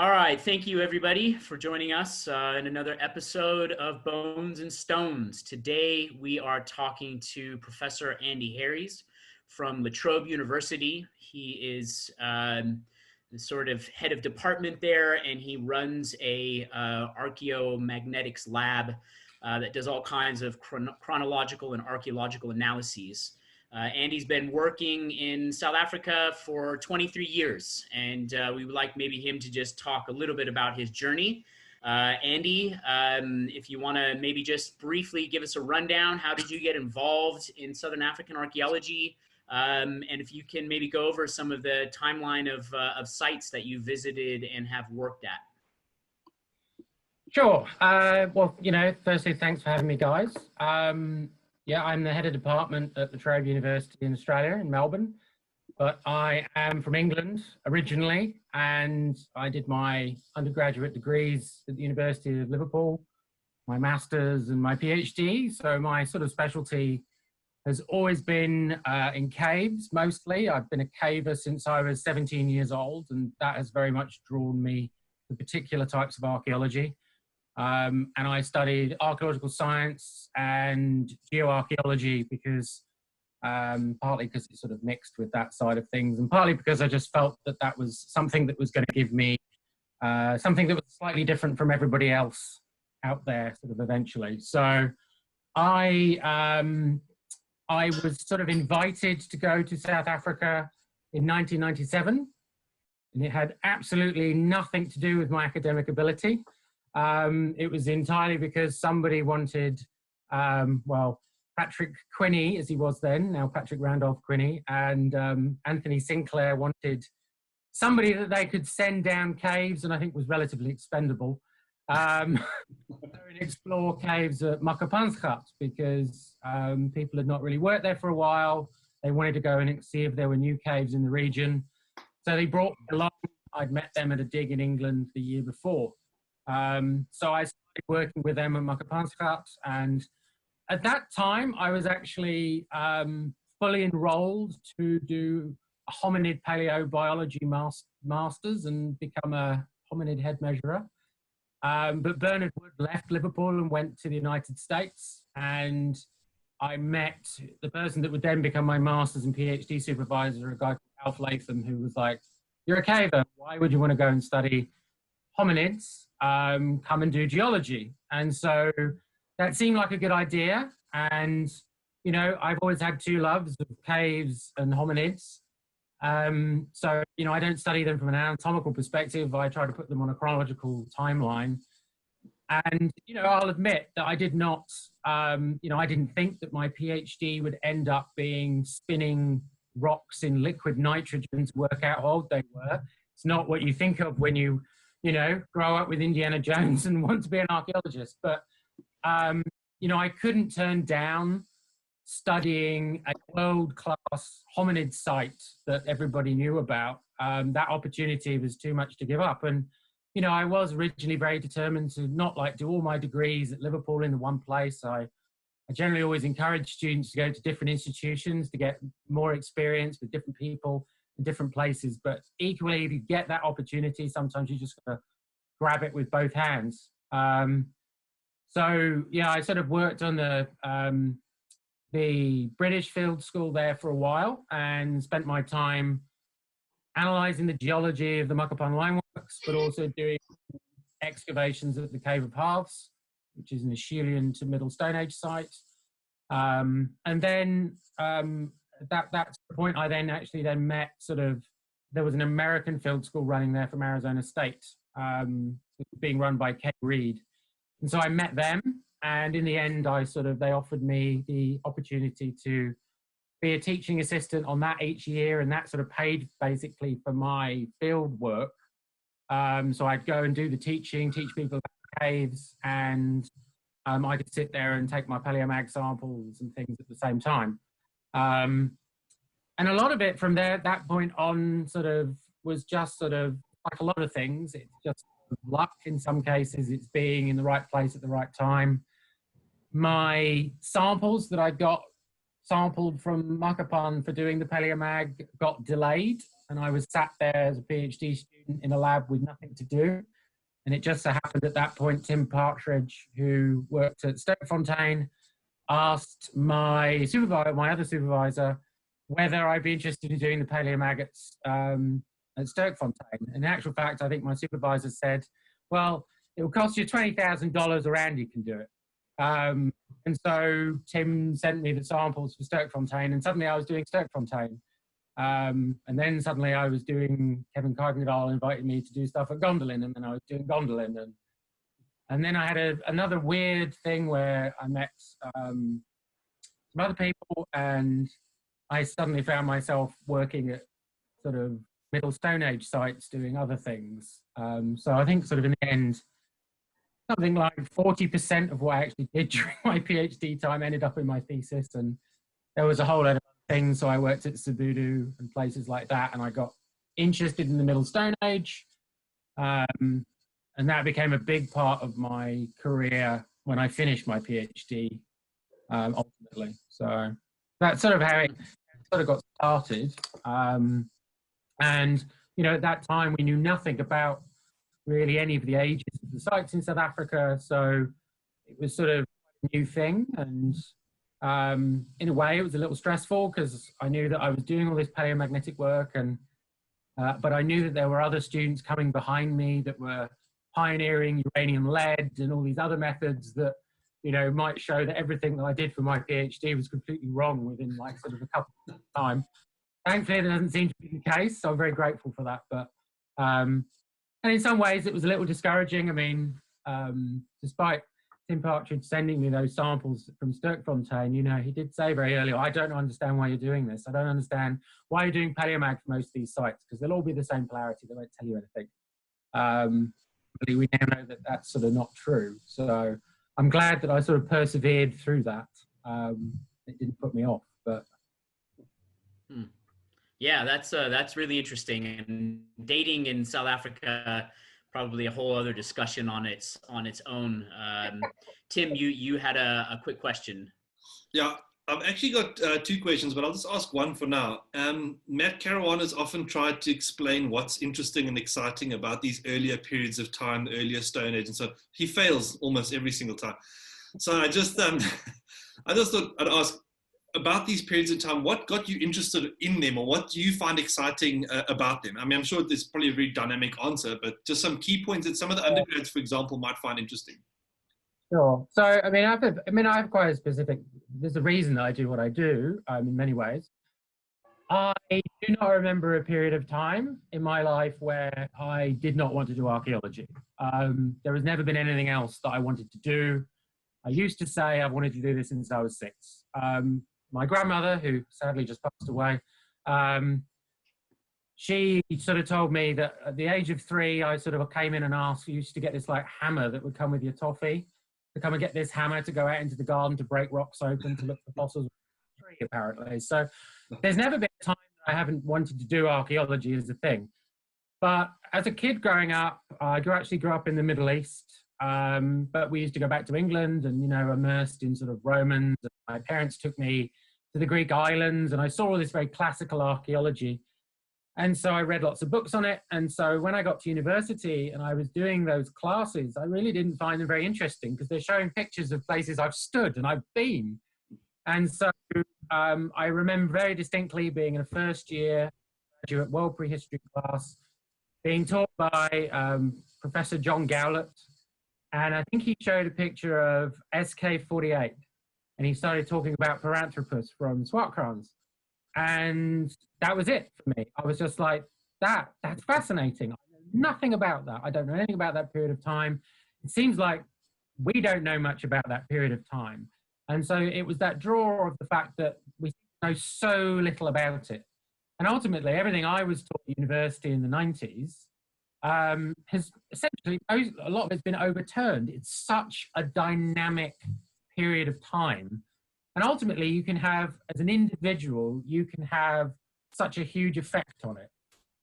All right, thank you everybody for joining us in another episode of Bones and Stones. Today we are talking to Professor Andy Herries from La Trobe University. He is the sort of head of department there, and he runs a archaeomagnetics lab that does all kinds of chronological and archaeological analyses. Andy's been working in South Africa for 23 years, and we would like maybe him to just talk a little bit about his journey. Andy, if you want to maybe just briefly give us a rundown, how did you get involved in Southern African archaeology? And if you can maybe go over some of the timeline of sites that you visited and have worked at. Sure. Well, firstly, thanks for having me, guys. Yeah, I'm the head of department at La Trobe University in Australia, in Melbourne, but I am from England originally, and I did my undergraduate degrees at the University of Liverpool, my master's and my PhD. So my sort of specialty has always been in caves, mostly. I've been a caver since I was 17 years old, and that has very much drawn me to particular types of archaeology. And I studied archaeological science and geoarchaeology because partly because it's sort of mixed with that side of things, and partly because I just felt that that was something that was going to give me something that was slightly different from everybody else out there, sort of eventually. So I was sort of invited to go to South Africa in 1997, and it had absolutely nothing to do with my academic ability. It was entirely because somebody wanted, well, Patrick Quinney, as he was then, now Patrick Randolph Quinney, and Anthony Sinclair wanted somebody that they could send down caves, and I think was relatively expendable, and explore caves at Makapansgat, because people had not really worked there for a while. They wanted to go and see if there were new caves in the region. So they brought me along. I'd met them at a dig in England the year before. So I started working with them at Makapansgat, and at that time I was actually fully enrolled to do a hominid paleobiology masters and become a hominid head measurer. But Bernard Wood left Liverpool and went to the United States, and I met the person that would then become my master's and PhD supervisor, a guy called Alf Latham, who was like, "You're a caver, why would you want to go and study hominids? Come and do geology." And so that seemed like a good idea. And, I've always had two loves of caves and hominids. So, I don't study them from an anatomical perspective. I try to put them on a chronological timeline. And, I'll admit that I did not, I didn't think that my PhD would end up being spinning rocks in liquid nitrogen to work out how old they were. It's not what you think of when you grow up with Indiana Jones and want to be an archaeologist. But, I couldn't turn down studying a world-class hominid site that everybody knew about. That opportunity was too much to give up. And, I was originally very determined to not do all my degrees at Liverpool in the one place. I generally always encourage students to go to different institutions to get more experience with different people in different places. But equally, if you get that opportunity, sometimes you just got to grab it with both hands. So yeah, I sort of worked on the British Field School there for a while and spent my time analysing the geology of the Makapan limeworks, but also doing excavations at the Cave of Halves, which is an Acheulean to Middle Stone Age site. And then that's the point I then actually met there was an American field school running there from Arizona State, being run by Kay Reed. And so I met them, and in the end, they offered me the opportunity to be a teaching assistant on that each year, and that sort of paid basically for my field work. So I'd go and do the teaching, teach people about caves, and I could sit there and take my paleomag samples and things at the same time. And a lot of it from that point on was just like a lot of things. It's just luck in some cases. It's being in the right place at the right time. My samples that I got sampled from Makapan for doing the paleomag got delayed and I was sat there as a PhD student in a lab with nothing to do. And it just so happened at that point, Tim Partridge, who worked at Stokefontein, asked my supervisor, my other supervisor, whether I'd be interested in doing the paleomaggots at Stokefontein. In actual fact, I think my supervisor said, well, it will cost you $20,000 or Andy can do it. And so Tim sent me the samples for Stokefontein, and suddenly I was doing Stokefontein. And then suddenly I was doing, Kevin Cargnadal invited me to do stuff at Gondolin, and then I was doing Gondolin. And then I had another weird thing where I met some other people, and I suddenly found myself working at sort of Middle Stone Age sites doing other things. So I think sort of in the end, something like 40% of what I actually did during my PhD time ended up in my thesis, and there was a whole lot of things. So I worked at Cebudu and places like that, and I got interested in the Middle Stone Age. And that became a big part of my career when I finished my PhD, ultimately. So that's sort of how it sort of got started. And, you know, at that time, we knew nothing about really any of the ages of the sites in South Africa. So it was sort of a new thing. And in a way, it was a little stressful because I knew that I was doing all this paleomagnetic work, and but I knew that there were other students coming behind me that were pioneering uranium lead and all these other methods that, you know, might show that everything that I did for my PhD was completely wrong within like sort of a couple of time. Thankfully, that doesn't seem to be the case, so I'm very grateful for that. But and in some ways, it was a little discouraging. I mean, despite Tim Partridge sending me those samples from Stokefontein, you know, he did say very early, I don't understand why you're doing this. I don't understand why you're doing paleomag for most of these sites, because they'll all be the same polarity. They won't tell you anything. But we now know that that's sort of not true. So I'm glad that I sort of persevered through that. It didn't put me off, but. Yeah, that's really interesting. And dating in South Africa, probably a whole other discussion on its own. Tim, you had a quick question. Yeah, I've actually got two questions, but I'll just ask one for now. Matt Caruana has often tried to explain what's interesting and exciting about these earlier periods of time, the earlier Stone Age, and so he fails almost every single time. So I just thought I'd ask, about these periods of time, what got you interested in them, or what do you find exciting about them? I mean, I'm sure there's probably a very dynamic answer, but just some key points that some of the undergrads, for example, might find interesting. Sure. So, I mean, I have quite a specific, there's a reason that I do what I do, in many ways. I do not remember a period of time in my life where I did not want to do archaeology. There has never been anything else that I wanted to do. I used to say I've wanted to do this since I was 6. My grandmother, who sadly just passed away, she sort of told me that at the age of 3, I sort of came in and asked, you used to get this like hammer that would come with your toffee, to come and get this hammer to go out into the garden to break rocks open to look for fossils of a tree, apparently. So there's never been a time that I haven't wanted to do archaeology as a thing. But as a kid growing up, I actually grew up in the Middle East. But we used to go back to England and, you know, immersed in sort of Romans. My parents took me to the Greek islands, and I saw all this very classical archaeology. And so I read lots of books on it. And so when I got to university and I was doing those classes, I really didn't find them very interesting because they're showing pictures of places I've stood and I've been. And so I remember very distinctly being in a first year graduate world prehistory class, being taught by Professor John Gowlett. And I think he showed a picture of SK48, and he started talking about Paranthropus from Swartkrans. And that was it for me. I was just like, that's fascinating. I know nothing about that. I don't know anything about that period of time. It seems like we don't know much about that period of time. And so it was that draw of the fact that we know so little about it. And ultimately, everything I was taught at university in the 90s has essentially, a lot of it's been overturned. It's such a dynamic period of time. And ultimately, you can have, as an individual, you can have such a huge effect on it.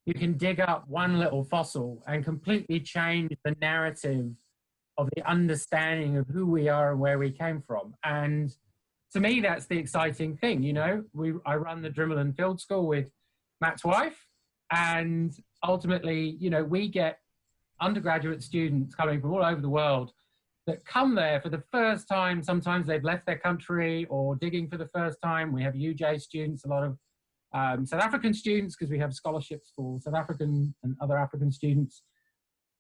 You can dig up one little fossil and completely change the narrative of the understanding of who we are and where we came from. And to me, that's the exciting thing. You know, I run the Drimmelin Field School with Matt's wife. And ultimately, you know, we get undergraduate students coming from all over the world that come there for the first time. Sometimes they've left their country or digging for the first time. We have UJ students, a lot of South African students, because we have scholarships for South African and other African students.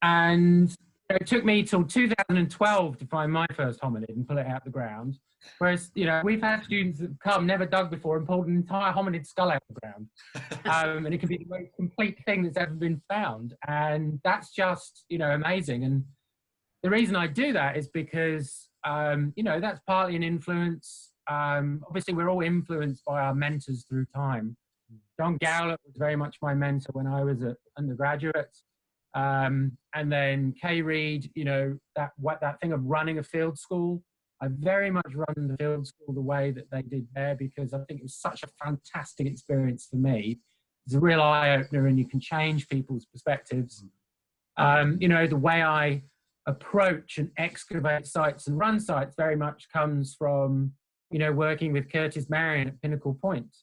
And it took me till 2012 to find my first hominid and pull it out the ground. Whereas, you know, we've had students that come, never dug before, and pulled an entire hominid skull out of the ground. And it can be the most complete thing that's ever been found. And that's just, you know, amazing. And the reason I do that is because, you know, that's partly an influence. Obviously, we're all influenced by our mentors through time. John Gowlett was very much my mentor when I was an undergraduate. And then Kay Reid, you know, that thing of running a field school. I very much run the field school the way that they did there, because I think it was such a fantastic experience for me. It's a real eye-opener, and you can change people's perspectives. You know, the way I approach and excavate sites and run sites very much comes from, you know, working with Curtis Marion at Pinnacle Point.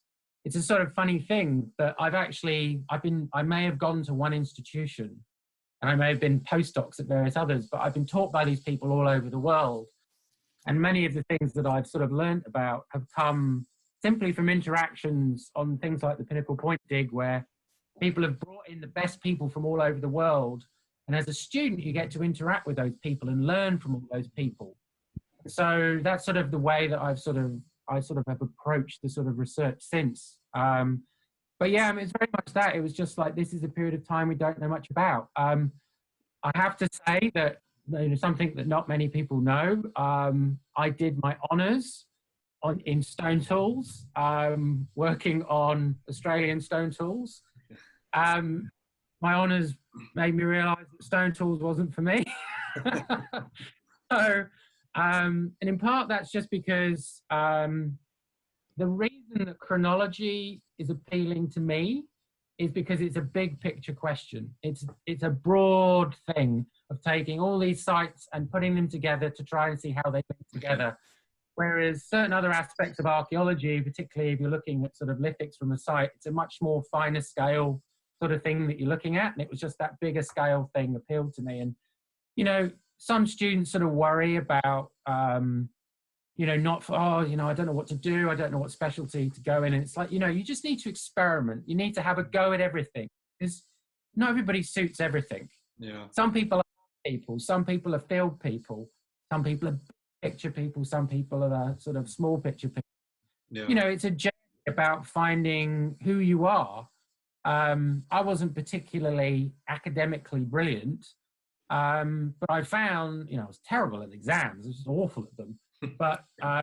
It's a sort of funny thing that I may have gone to one institution, and I may have been postdocs at various others, but I've been taught by these people all over the world. And many of the things that I've sort of learned about have come simply from interactions on things like the Pinnacle Point dig, where people have brought in the best people from all over the world. And as a student, you get to interact with those people and learn from all those people. So that's sort of the way that I sort of have approached the sort of research since. But yeah, I mean, it's very much that. It was just like, this is a period of time we don't know much about. I have to say that, you know, something that not many people know, I did my honours in stone tools, working on Australian stone tools. My honours made me realise that stone tools wasn't for me. So, and in part that's just because the reason that chronology is appealing to me is because it's a big picture question. It's a broad thing of taking all these sites and putting them together to try and see how they fit together. Whereas certain other aspects of archaeology, particularly if you're looking at sort of lithics from a site, it's a much more finer scale sort of thing that you're looking at. And it was just that bigger scale thing appealed to me. And, you know, some students sort of worry about, you know, you know, I don't know what to do. I don't know what specialty to go in. And it's like, you know, you just need to experiment. You need to have a go at everything, because not everybody suits everything. Yeah. Some people are people, some people are field people, some people are picture people, some people are sort of small picture people. Yeah. You know, it's a journey about finding who you are. I wasn't particularly academically brilliant, but I found, you know, I was terrible at exams. I was just awful at them. But when I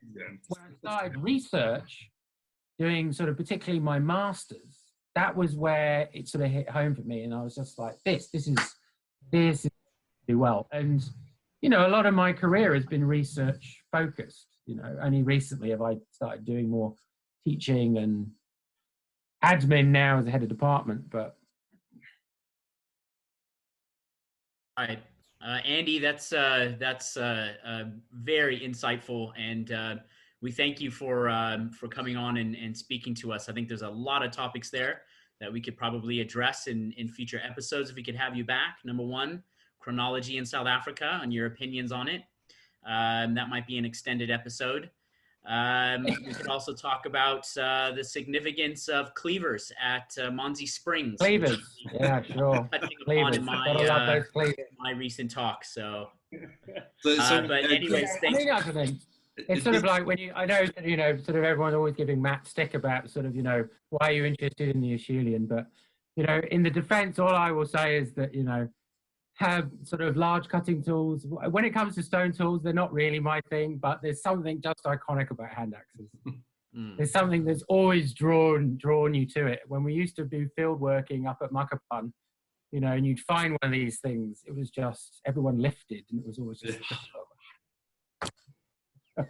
started research, doing sort of particularly my master's, that was where it sort of hit home for me. And I was just like, this is do well. And, you know, a lot of my career has been research focused. You know, only recently have I started doing more teaching and admin now as a head of department, but. Right. Andy, that's very insightful, and we thank you for coming on and speaking to us. I think there's a lot of topics there that we could probably address in future episodes if we could have you back. Number one, chronology in South Africa and your opinions on it. That might be an extended episode. We could also talk about the significance of cleavers at Monzi Springs. Cleavers, yeah, sure. Cleavers. In my recent talk. So but anyways, thanks. I mean, it's sort of like when I know that, you know, sort of everyone's always giving Matt stick about sort of, you know, why are you interested in the Acheulean? But, you know, in the defense, all I will say is that, you know, have sort of large cutting tools. When it comes to stone tools, they're not really my thing, but there's something just iconic about hand axes. There's something that's always drawn you to it. When we used to do field working up at Makapan, you know, and you'd find one of these things, it was just, everyone lifted, and it was always just... All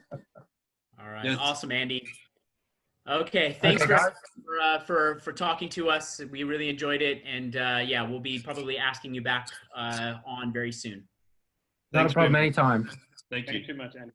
right, yes. Awesome, Andy. Okay, thanks for talking to us. We really enjoyed it, and yeah, we'll be probably asking you back on very soon. Not a problem, anytime. Thank you. Thank you too much, Andy.